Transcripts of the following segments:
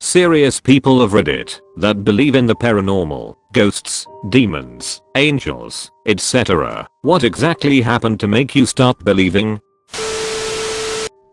serious people of Reddit that believe in the paranormal, ghosts, demons, angels, etc. What exactly happened to make you start believing?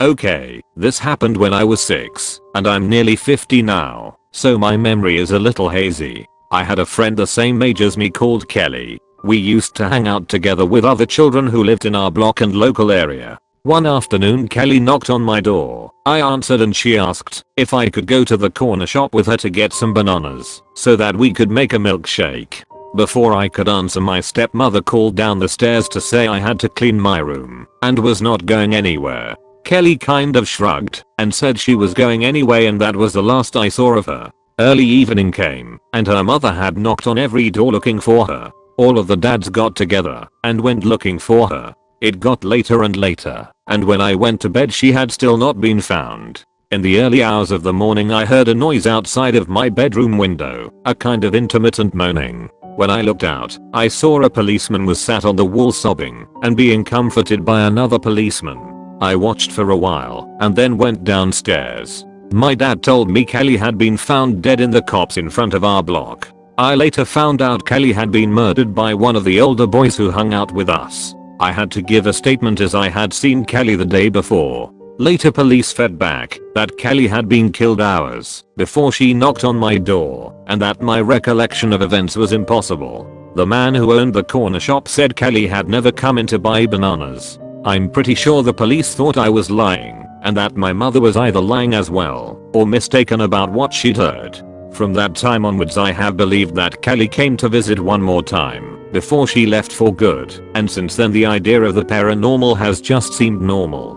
Okay, this happened when I was 6, and I'm nearly 50 now, so my memory is a little hazy. I had a friend the same age as me called Kelly. We used to hang out together with other children who lived in our block and local area. One afternoon Kelly knocked on my door. I answered and she asked if I could go to the corner shop with her to get some bananas so that we could make a milkshake. Before I could answer, my stepmother called down the stairs to say I had to clean my room and was not going anywhere. Kelly kind of shrugged and said she was going anyway, and that was the last I saw of her. Early evening came and her mother had knocked on every door looking for her. All of the dads got together and went looking for her. It got later and later, and when I went to bed she had still not been found. In the early hours of the morning I heard a noise outside of my bedroom window, a kind of intermittent moaning. When I looked out, I saw a policeman was sat on the wall sobbing and being comforted by another policeman. I watched for a while and then went downstairs. My dad told me Kelly had been found dead in the cops in front of our block. I later found out Kelly had been murdered by one of the older boys who hung out with us. I had to give a statement as I had seen Kelly the day before. Later police fed back that Kelly had been killed hours before she knocked on my door and that my recollection of events was impossible. The man who owned the corner shop said Kelly had never come in to buy bananas. I'm pretty sure the police thought I was lying and that my mother was either lying as well or mistaken about what she'd heard. From that time onwards I have believed that Kelly came to visit one more time before she left for good, and since then the idea of the paranormal has just seemed normal.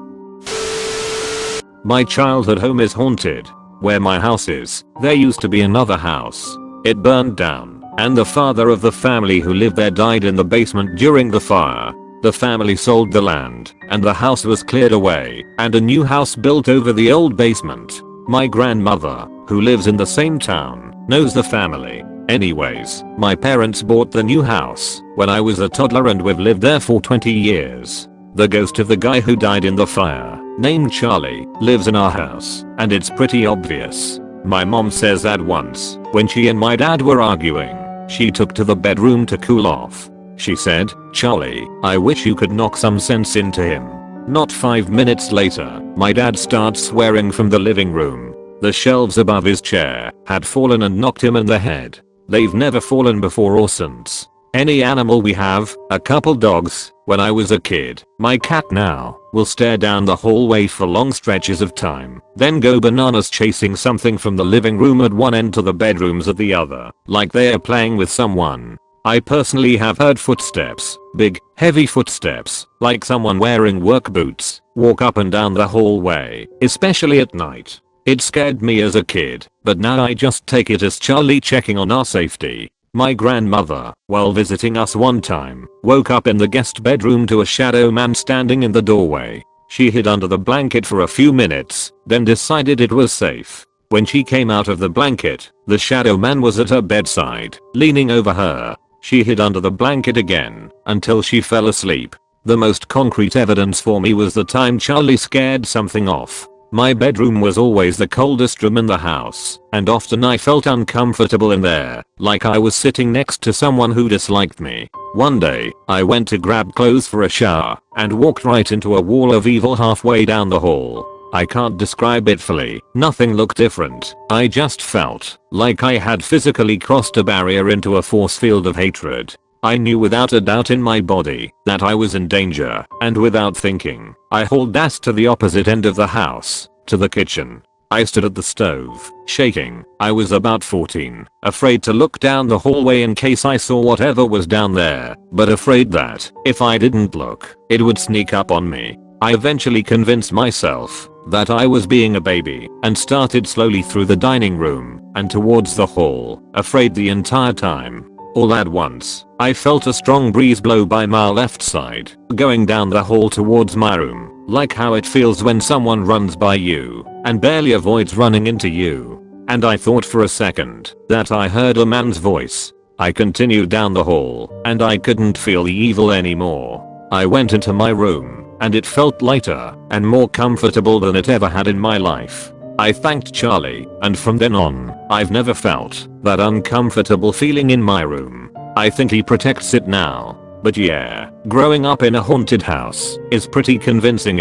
My childhood home is haunted. Where my house is, there used to be another house. It burned down, and the father of the family who lived there died in the basement during the fire. The family sold the land, and the house was cleared away, and a new house built over the old basement. My grandmother, who lives in the same town, knows the family. Anyways, my parents bought the new house when I was a toddler and we've lived there for 20 years. The ghost of the guy who died in the fire, named Charlie, lives in our house, and it's pretty obvious. My mom says that once, when she and my dad were arguing, she took to the bedroom to cool off. She said, "Charlie, I wish you could knock some sense into him." Not 5 minutes later, my dad starts swearing from the living room. The shelves above his chair had fallen and knocked him in the head. They've never fallen before or since. Any animal we have, a couple dogs, when I was a kid, my cat now, will stare down the hallway for long stretches of time, then go bananas chasing something from the living room at one end to the bedrooms at the other, like they are playing with someone. I personally have heard footsteps, big, heavy footsteps, like someone wearing work boots, walk up and down the hallway, especially at night. It scared me as a kid, but now I just take it as Charlie checking on our safety. My grandmother, while visiting us one time, woke up in the guest bedroom to a shadow man standing in the doorway. She hid under the blanket for a few minutes, then decided it was safe. When she came out of the blanket, the shadow man was at her bedside, leaning over her. She hid under the blanket again, until she fell asleep. The most concrete evidence for me was the time Charlie scared something off. My bedroom was always the coldest room in the house, and often I felt uncomfortable in there, like I was sitting next to someone who disliked me. One day, I went to grab clothes for a shower, and walked right into a wall of evil halfway down the hall. I can't describe it fully, nothing looked different, I just felt like I had physically crossed a barrier into a force field of hatred. I knew without a doubt in my body that I was in danger, and without thinking, I hauled ass to the opposite end of the house, to the kitchen. I stood at the stove, shaking. I was about 14, afraid to look down the hallway in case I saw whatever was down there, but afraid that, if I didn't look, it would sneak up on me. I eventually convinced myself that I was being a baby and started slowly through the dining room and towards the hall, afraid the entire time. All at once, I felt a strong breeze blow by my left side, going down the hall towards my room, like how it feels when someone runs by you and barely avoids running into you. And I thought for a second that I heard a man's voice. I continued down the hall, and I couldn't feel the evil anymore. I went into my room, and it felt lighter and more comfortable than it ever had in my life. I thanked Charlie, and from then on, I've never felt that uncomfortable feeling in my room. I think he protects it now. But yeah, growing up in a haunted house is pretty convincing,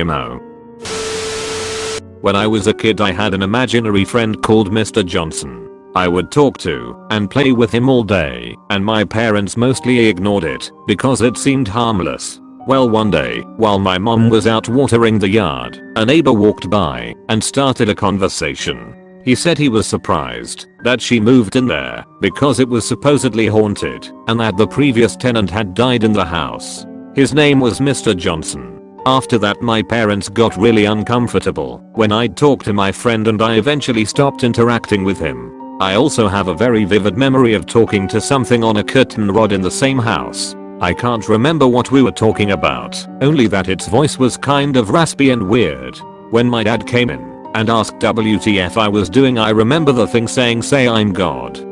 When I was a kid, I had an imaginary friend called Mr. Johnson. I would talk to and play with him all day, and my parents mostly ignored it because it seemed harmless. Well, one day, while my mom was out watering the yard, a neighbor walked by and started a conversation. He said he was surprised that she moved in there because it was supposedly haunted and that the previous tenant had died in the house. His name was Mr. Johnson. After that, my parents got really uncomfortable when I'd talk to my friend, and I eventually stopped interacting with him. I also have a very vivid memory of talking to something on a curtain rod in the same house. I can't remember what we were talking about, only that its voice was kind of raspy and weird. When my dad came in and asked WTF I was doing, I remember the thing saying, "Say I'm God."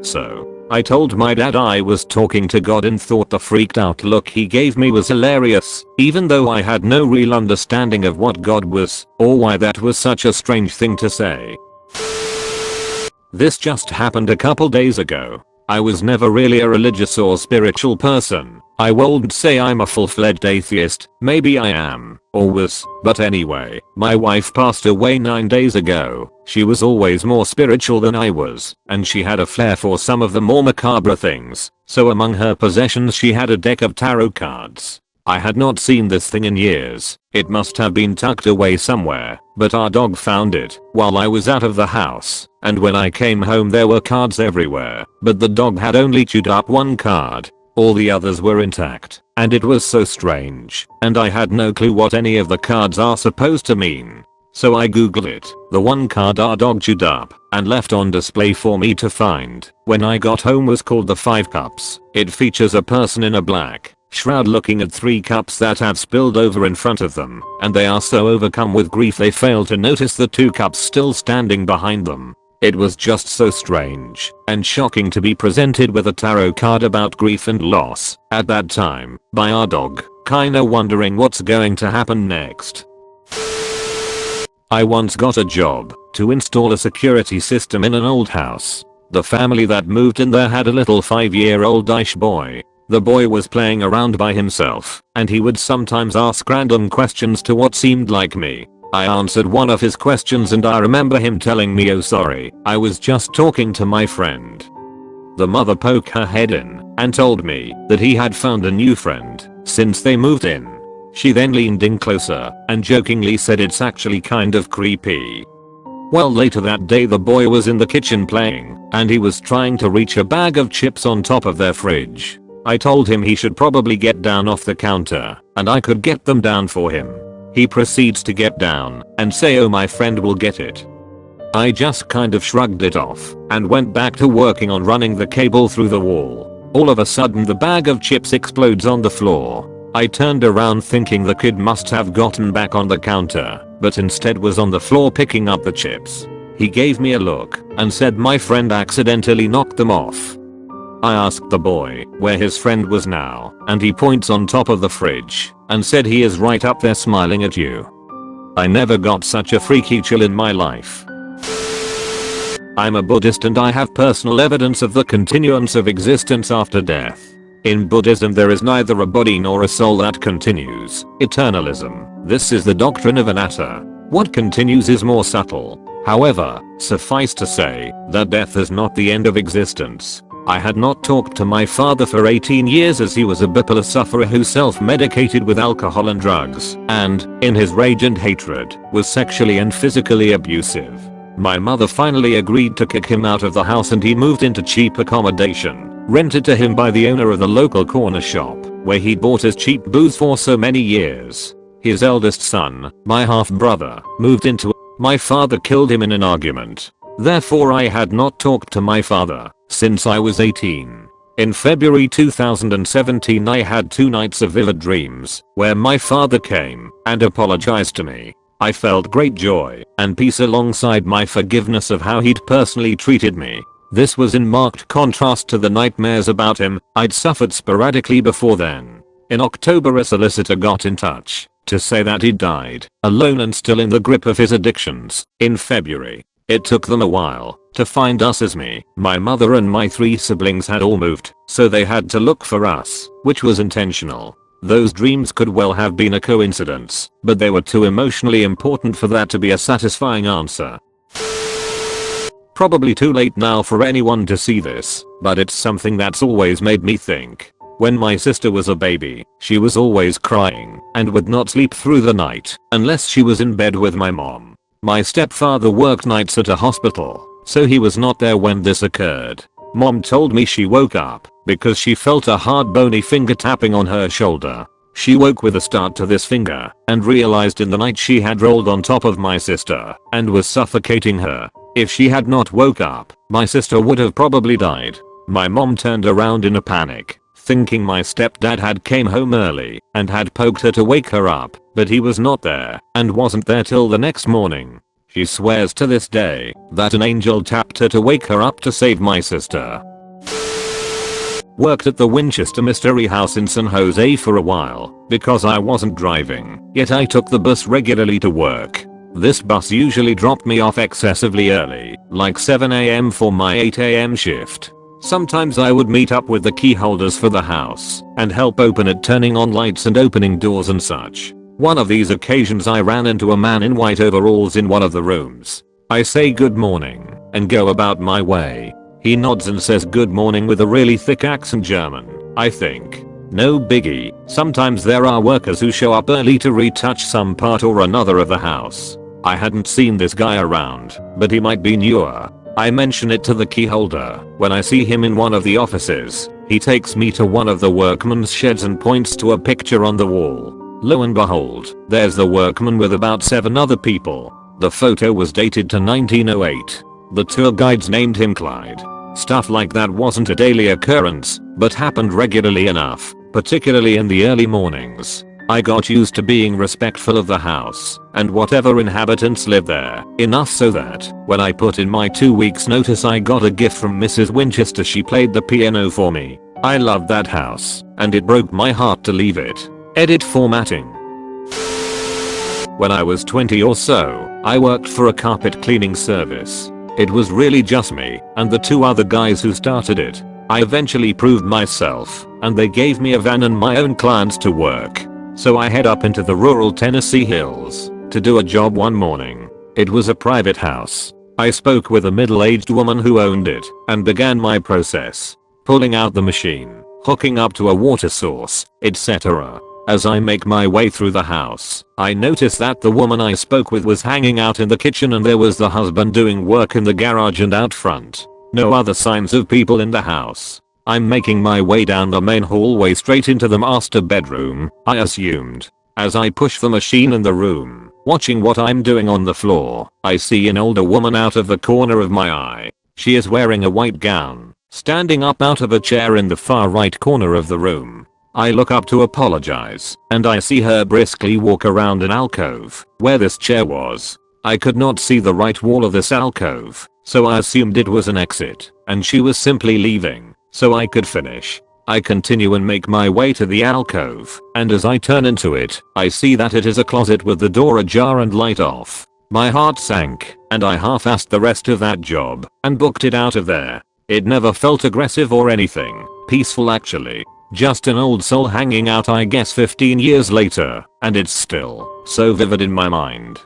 So I told my dad I was talking to God and thought the freaked out look he gave me was hilarious, even though I had no real understanding of what God was or why that was such a strange thing to say. This just happened a couple days ago. I was never really a religious or spiritual person. I won't say I'm a full-fledged atheist, maybe I am, or was, but anyway, my wife passed away 9 days ago. She was always more spiritual than I was, and she had a flair for some of the more macabre things, so among her possessions she had a deck of tarot cards. I had not seen this thing in years. It must have been tucked away somewhere, but our dog found it while I was out of the house, and when I came home there were cards everywhere, but the dog had only chewed up one card. All the others were intact, and it was so strange, and I had no clue what any of the cards are supposed to mean. So I googled it. The one card our dog chewed up and left on display for me to find when I got home was called the 5 Cups. It features a person in a black shroud looking at 3 cups that have spilled over in front of them, and they are so overcome with grief they fail to notice the 2 cups still standing behind them. It was just so strange and shocking to be presented with a tarot card about grief and loss at that time by our dog, kinda wondering what's going to happen next. I once got a job to install a security system in an old house. The family that moved in there had a little 5-year-old-ish boy. The boy was playing around by himself, and he would sometimes ask random questions to what seemed like me. I answered one of his questions and I remember him telling me, "Oh sorry, I was just talking to my friend." The mother poked her head in and told me that he had found a new friend since they moved in. She then leaned in closer and jokingly said, "It's actually kind of creepy." Well, later that day the boy was in the kitchen playing, and he was trying to reach a bag of chips on top of their fridge. I told him he should probably get down off the counter, and I could get them down for him. He proceeds to get down and say, "Oh, my friend will get it." I just kind of shrugged it off and went back to working on running the cable through the wall. All of a sudden the bag of chips explodes on the floor. I turned around thinking the kid must have gotten back on the counter, but instead was on the floor picking up the chips. He gave me a look and said my friend accidentally knocked them off. I asked the boy where his friend was now, and he points on top of the fridge and said he is right up there smiling at you. I never got such a freaky chill in my life. I'm a Buddhist and I have personal evidence of the continuance of existence after death. In Buddhism there is neither a body nor a soul that continues. Eternalism. This is the doctrine of anatta. What continues is more subtle. However, suffice to say that death is not the end of existence. I had not talked to my father for 18 years as he was a bipolar sufferer who self-medicated with alcohol and drugs, and, in his rage and hatred, was sexually and physically abusive. My mother finally agreed to kick him out of the house and he moved into cheap accommodation, rented to him by the owner of the local corner shop, where he bought his cheap booze for so many years. His eldest son, my half-brother, moved into it. My father killed him in an argument. Therefore I had not talked to my father since I was 18. In February 2017 I had 2 nights of vivid dreams where my father came and apologized to me. I felt great joy and peace alongside my forgiveness of how he'd personally treated me. This was in marked contrast to the nightmares about him I'd suffered sporadically before then. In October a solicitor got in touch to say that he died, alone and still in the grip of his addictions, in February. It took them a while to find us as me, my mother and my 3 siblings had all moved, so they had to look for us, which was intentional. Those dreams could well have been a coincidence, but they were too emotionally important for that to be a satisfying answer. Probably too late now for anyone to see this, but it's something that's always made me think. When my sister was a baby, she was always crying and would not sleep through the night unless she was in bed with my mom. My stepfather worked nights at a hospital, so he was not there when this occurred. Mom told me she woke up because she felt a hard bony finger tapping on her shoulder. She woke with a start to this finger and realized in the night she had rolled on top of my sister and was suffocating her. If she had not woke up, my sister would have probably died. My mom turned around in a panic, thinking my stepdad had came home early and had poked her to wake her up, but he was not there and wasn't there till the next morning. She swears to this day that an angel tapped her to wake her up to save my sister. Worked at the Winchester Mystery House in San Jose for a while because I wasn't driving, yet I took the bus regularly to work. This bus usually dropped me off excessively early, like 7 AM for my 8 AM shift. Sometimes I would meet up with the key holders for the house and help open it, turning on lights and opening doors and such. One of these occasions I ran into a man in white overalls in one of the rooms. I say good morning and go about my way. He nods and says good morning with a really thick accent, German, I think. No biggie, sometimes there are workers who show up early to retouch some part or another of the house. I hadn't seen this guy around, but he might be newer. I mention it to the key holder. When I see him in one of the offices, he takes me to one of the workmen's sheds and points to a picture on the wall. Lo and behold, there's the workman with about 7 other people. The photo was dated to 1908. The tour guides named him Clyde. Stuff like that wasn't a daily occurrence, but happened regularly enough, particularly in the early mornings. I got used to being respectful of the house and whatever inhabitants lived there, enough so that when I put in my 2 weeks notice I got a gift from Mrs. Winchester. She played the piano for me. I loved that house and it broke my heart to leave it. Edit formatting. When I was 20 or so, I worked for a carpet cleaning service. It was really just me and the 2 other guys who started it. I eventually proved myself and they gave me a van and my own clients to work. So I head up into the rural Tennessee hills to do a job one morning. It was a private house. I spoke with a middle-aged woman who owned it and began my process. Pulling out the machine, hooking up to a water source, etc. As I make my way through the house, I noticed that the woman I spoke with was hanging out in the kitchen and there was the husband doing work in the garage and out front. No other signs of people in the house. I'm making my way down the main hallway straight into the master bedroom, I assumed. As I push the machine in the room, watching what I'm doing on the floor, I see an older woman out of the corner of my eye. She is wearing a white gown, standing up out of a chair in the far right corner of the room. I look up to apologize, and I see her briskly walk around an alcove where this chair was. I could not see the right wall of this alcove, so I assumed it was an exit, and she was simply leaving so I could finish. I continue and make my way to the alcove, and as I turn into it, I see that it is a closet with the door ajar and light off. My heart sank, and I half-assed the rest of that job and booked it out of there. It never felt aggressive or anything, peaceful actually. Just an old soul hanging out, I guess 15 years later, and it's still so vivid in my mind.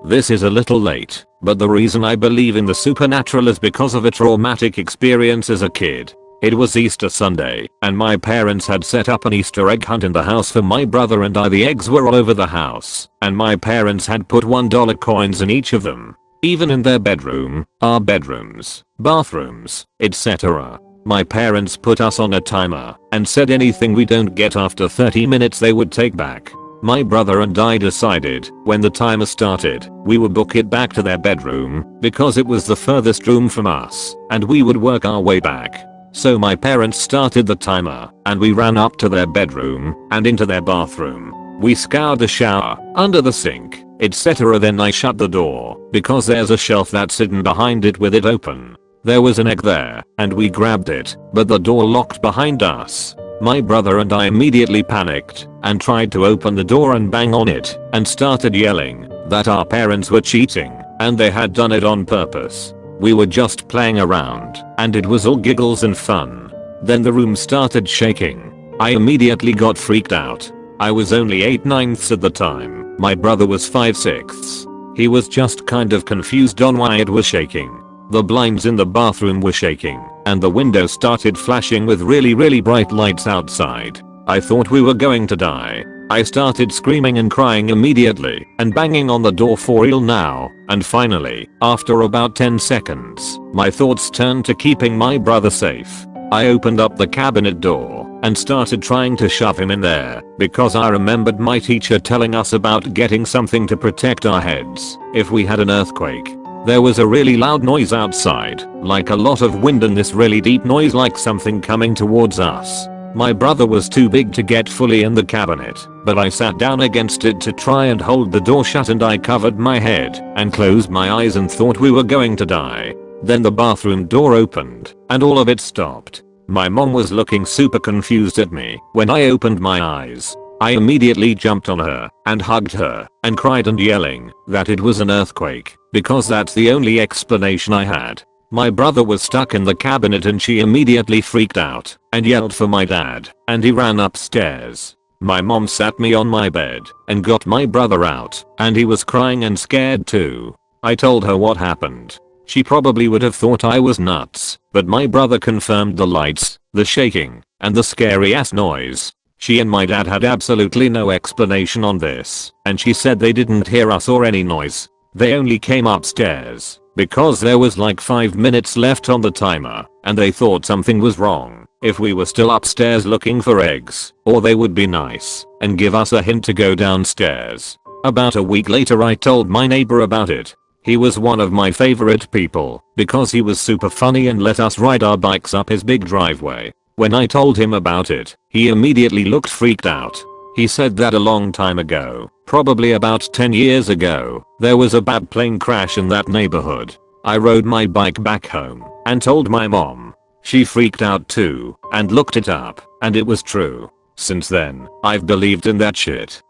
This is a little late, but the reason I believe in the supernatural is because of a traumatic experience as a kid. It was Easter Sunday, and my parents had set up an Easter egg hunt in the house for my brother and I. The eggs were all over the house, and my parents had put $1 coins in each of them. Even in their bedroom, our bedrooms, bathrooms, etc. My parents put us on a timer and said anything we don't get after 30 minutes they would take back. My brother and I decided when the timer started we would book it back to their bedroom because it was the furthest room from us and we would work our way back. So my parents started the timer and we ran up to their bedroom and into their bathroom. We scoured the shower, under the sink, etc. Then I shut the door because there's a shelf that's hidden behind it with it open. There was an egg there and we grabbed it, but the door locked behind us. My brother and I immediately panicked and tried to open the door and bang on it and started yelling that our parents were cheating and they had done it on purpose. We were just playing around and it was all giggles and fun. Then the room started shaking. I immediately got freaked out. I was only 8/9 at the time. My brother was 5/6. He was just kind of confused on why it was shaking. The blinds in the bathroom were shaking and the window started flashing with really bright lights outside. I thought we were going to die. I started screaming and crying immediately and banging on the door for real now, and finally, after about 10 seconds, my thoughts turned to keeping my brother safe. I opened up the cabinet door and started trying to shove him in there because I remembered my teacher telling us about getting something to protect our heads if we had an earthquake. There was a really loud noise outside, like a lot of wind, and this really deep noise like something coming towards us. My brother was too big to get fully in the cabinet, but I sat down against it to try and hold the door shut and I covered my head and closed my eyes and thought we were going to die. Then the bathroom door opened and all of it stopped. My mom was looking super confused at me when I opened my eyes. I immediately jumped on her and hugged her and cried and yelling that it was an earthquake because that's the only explanation I had. My brother was stuck in the cabinet and she immediately freaked out and yelled for my dad and he ran upstairs. My mom sat me on my bed and got my brother out and he was crying and scared too. I told her what happened. She probably would have thought I was nuts, but my brother confirmed the lights, the shaking, and the scary ass noise. She and my dad had absolutely no explanation on this, and she said they didn't hear us or any noise. They only came upstairs because there was like 5 minutes left on the timer and they thought something was wrong if we were still upstairs looking for eggs, or they would be nice and give us a hint to go downstairs. About a week later I told my neighbor about it. He was one of my favorite people because he was super funny and let us ride our bikes up his big driveway. When I told him about it, he immediately looked freaked out. He said that a long time ago, probably about 10 years ago, there was a bad plane crash in that neighborhood. I rode my bike back home and told my mom. She freaked out too and looked it up, and it was true. Since then, I've believed in that shit.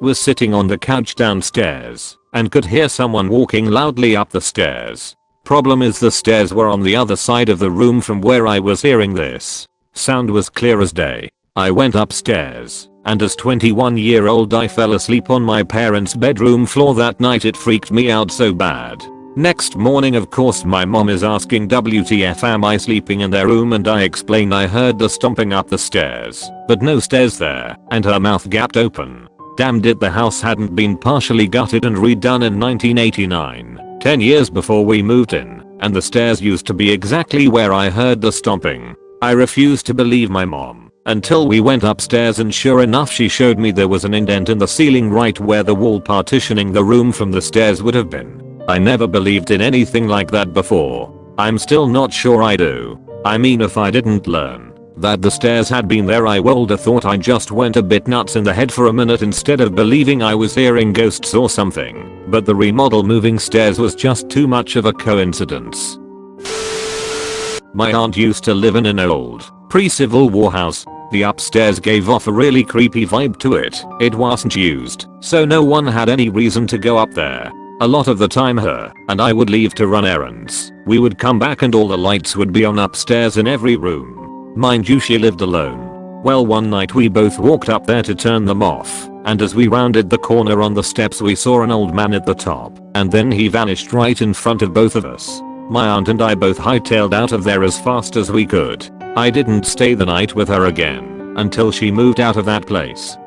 Was sitting on the couch downstairs and could hear someone walking loudly up the stairs. Problem is the stairs were on the other side of the room from where I was hearing this. Sound was clear as day. I went upstairs and as 21-year-old I fell asleep on my parents' bedroom floor that night. It freaked me out so bad. Next morning of course my mom is asking WTF am I sleeping in their room, and I explain I heard the stomping up the stairs, but no stairs there, and her mouth gapped open. Damned it, the house hadn't been partially gutted and redone in 1989, 10 years before we moved in, and the stairs used to be exactly where I heard the stomping. I refused to believe my mom until we went upstairs, and sure enough she showed me there was an indent in the ceiling right where the wall partitioning the room from the stairs would have been. I never believed in anything like that before. I'm still not sure I do. I mean, if I didn't learn that the stairs had been there, I woulda thought I just went a bit nuts in the head for a minute instead of believing I was hearing ghosts or something. But the remodel moving stairs was just too much of a coincidence. My aunt used to live in an old, pre-Civil War house. The upstairs gave off a really creepy vibe to it. It wasn't used, so no one had any reason to go up there. A lot of the time her and I would leave to run errands. We would come back and all the lights would be on upstairs in every room. Mind you, she lived alone. Well, one night we both walked up there to turn them off, and as we rounded the corner on the steps we saw an old man at the top, and then he vanished right in front of both of us. My aunt and I both hightailed out of there as fast as we could. I didn't stay the night with her again until she moved out of that place.